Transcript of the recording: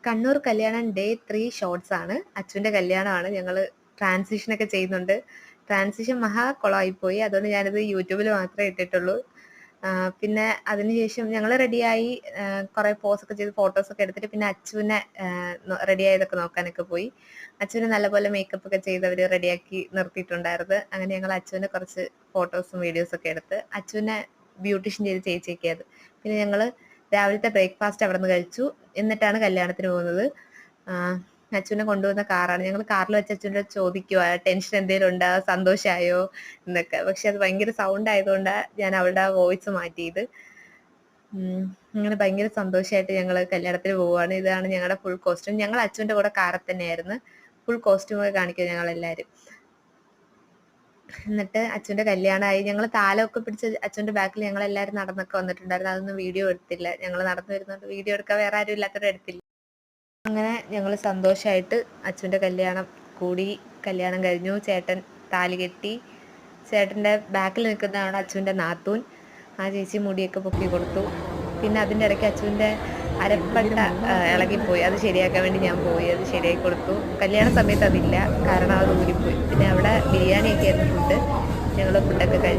കണ്ണൂർ കല്യാണം day 3 shorts ആണ്. അച്ചുവിന്റെ കല്യാണമാണ്. ഞങ്ങള് ട്രാൻസിഷൻ ഒക്കെ ചെയ്യുന്നുണ്ട്. ട്രാൻസിഷൻ മഹാ കൊളമായിപ്പോയി. അതുകൊണ്ട് ഞാനിത് യൂട്യൂബിൽ മാത്രമേ ഇട്ടിട്ടുള്ളൂ. പിന്നെ അതിനുശേഷം ഞങ്ങൾ റെഡിയായി കുറെ പോസൊക്കെ ചെയ്ത് ഫോട്ടോസൊക്കെ എടുത്തിട്ട് പിന്നെ അച്ചുവിനെ റെഡി ആയതൊക്കെ നോക്കാനൊക്കെ പോയി. അച്ചുവിനെ നല്ലപോലെ മേക്കപ്പ് ഒക്കെ ചെയ്ത് അവർ റെഡിയാക്കി നിർത്തിയിട്ടുണ്ടായിരുന്നു. അങ്ങനെ ഞങ്ങൾ അച്ചുവിനെ കുറച്ച് ഫോട്ടോസും വീഡിയോസും ഒക്കെ എടുത്ത് അച്ചുവിനെ ബ്യൂട്ടീഷ്യൻ ചെയ്ത് ചേച്ചിയൊക്കെ അത്. പിന്നെ ഞങ്ങൾ രാവിലത്തെ ബ്രേക്ക്ഫാസ്റ്റ് അവിടെ നിന്ന് കഴിച്ചു. എന്നിട്ടാണ് കല്യാണത്തിന് പോകുന്നത്. അച്ചുവിനെ കൊണ്ടുവന്ന കാറാണ്. ഞങ്ങൾ കാറിൽ വെച്ച് അച്ചുവിൻ്റെ ചോദിക്കുക ടെൻഷൻ എന്തെങ്കിലും ഉണ്ടോ, സന്തോഷമായോ എന്നൊക്കെ. പക്ഷെ അത് ഭയങ്കര സൗണ്ട് ആയതുകൊണ്ടാണ് ഞാൻ അവളുടെ ആ വോയിസ് മാറ്റിയത്. അങ്ങനെ ഭയങ്കര സന്തോഷമായിട്ട് ഞങ്ങൾ കല്യാണത്തിന് പോവുകയാണ്. ഇതാണ് ഞങ്ങളുടെ ഫുൾ കോസ്റ്റ്യൂം. ഞങ്ങൾ അച്ചുവിൻ്റെ കൂടെ കാറിൽ തന്നെയായിരുന്നു. ഫുൾ കോസ്റ്റ്യൂം ഒക്കെ കാണിക്കുക ഞങ്ങളെല്ലാവരും. എന്നിട്ട് അച്ഛൻ്റെ കല്യാണമായി. ഞങ്ങൾ താലമൊക്കെ പിടിച്ച് അച്ഛൻ്റെ ബാക്കിൽ ഞങ്ങളെല്ലാവരും നടന്നൊക്കെ വന്നിട്ടുണ്ടായിരുന്നു. അതൊന്നും വീഡിയോ എടുത്തില്ല. ഞങ്ങൾ നടന്നു വരുന്നുണ്ട്, വീഡിയോ എടുക്കാൻ വേറെ ആരും ഇല്ലാത്തവരെ എടുത്തില്ല. അങ്ങനെ ഞങ്ങൾ സന്തോഷമായിട്ട് അച്ഛൻ്റെ കല്യാണം കൂടി. കല്യാണം കഴിഞ്ഞു. ചേട്ടൻ താലി കെട്ടി. ചേട്ടൻ്റെ ബാക്കിൽ നിൽക്കുന്നതാണ് അച്ഛൻ്റെ നാത്തൂൻ. ആ ചേച്ചി മുടിയൊക്കെ പൊക്കി കൊടുത്തു. പിന്നെ അതിൻ്റെ ഇടയ്ക്ക് അച്ഛൻ്റെ അരപ്പട്ട ഇളകിപ്പോയി. അത് ശരിയാക്കാൻ വേണ്ടി ഞാൻ പോയി. അത് ശരിയാക്കി കൊടുത്തു. കല്യാണ സമയത്ത് അതില്ല, കാരണം അത് ഊരിപ്പോയി. പിന്നെ അവിടെ ബിരിയാണിയൊക്കെ ആയിരുന്നു ഫുഡ്. ഞങ്ങൾ ഫുഡൊക്കെ കഴിച്ചു.